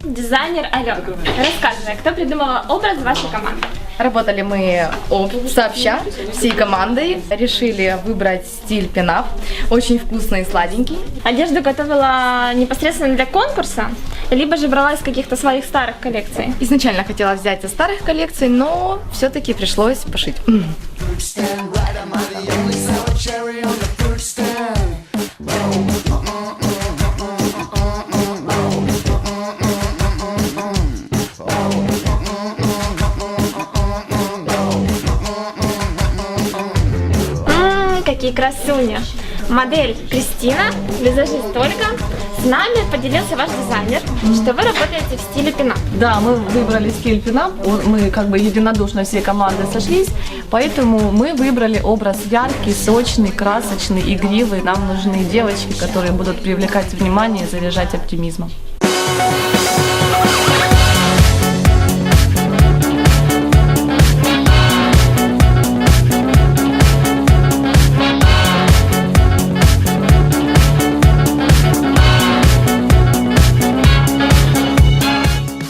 Дизайнер Алена. Рассказывай, кто придумал образ вашей команды? Работали мы сообща, всей командой. Решили выбрать стиль пинап. Очень вкусный и сладенький. Одежду готовила непосредственно для конкурса, либо же брала из каких-то своих старых коллекций? Изначально хотела взять из старых коллекций, но все-таки пришлось пошить. Какие красуни! Модель Кристина, визажист Ольга. С нами поделился ваш дизайнер, что вы работаете в стиле пинап. Да, мы выбрали стиль пинап, мы как бы единодушно всей команды сошлись, поэтому мы выбрали образ яркий, сочный, красочный, игривый. Нам нужны девочки, которые будут привлекать внимание и заряжать оптимизмом.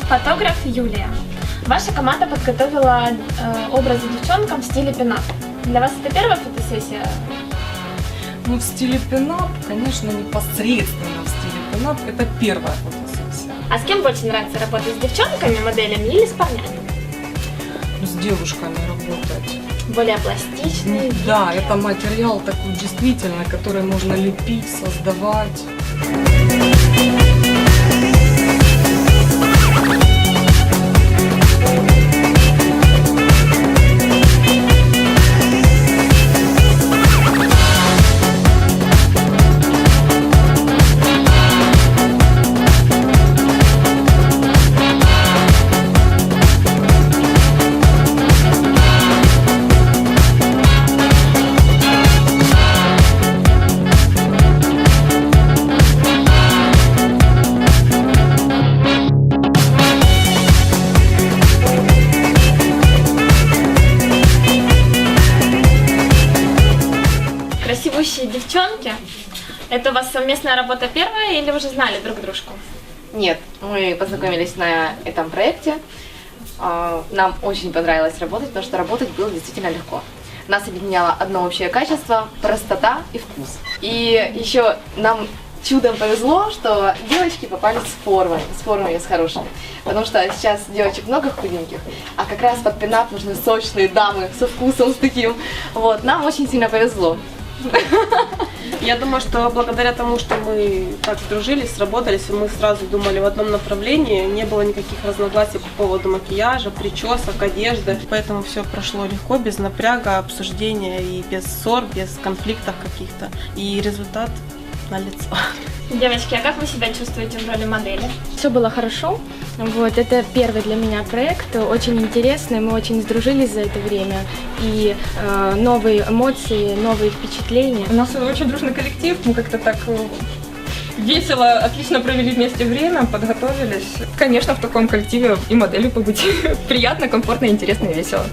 Фотограф Юлия. Ваша команда подготовила образы девчонкам в стиле пинап. Для вас это первая фотосессия? Ну, в стиле пинап, конечно, непосредственно в стиле пинап, это первая фотосессия. А с кем больше нравится работать? С девчонками, моделями или с парнями? С девушками работать. Более пластичный. Да, это материал такой действительно, который можно лепить, создавать. Красивущие девчонки. Это у вас совместная работа первая или уже знали друг дружку? Нет, мы познакомились на этом проекте. Нам очень понравилось работать, потому что работать было действительно легко. Нас объединяло одно общее качество – простота и вкус. И еще нам чудом повезло, что девочки попались с формой с хорошей. Потому что сейчас девочек много худеньких, а как раз под пинап нужны сочные дамы со вкусом, с таким. Вот, нам очень сильно повезло. Я думаю, что благодаря тому, что мы так сдружились, сработались, мы сразу думали в одном направлении, не было никаких разногласий по поводу макияжа, причесок, одежды. Поэтому все прошло легко, без напряга, обсуждения и без ссор, без конфликтов каких-то. И результат налицо. Девочки, а как вы себя чувствуете в роли модели? Все было хорошо. Вот, это первый для меня проект, очень интересный, мы очень сдружились за это время. И новые эмоции, новые впечатления. У нас очень дружный коллектив, мы как-то так весело, отлично провели вместе время, подготовились. Конечно, в таком коллективе и моделью побыть приятно, комфортно, интересно и весело.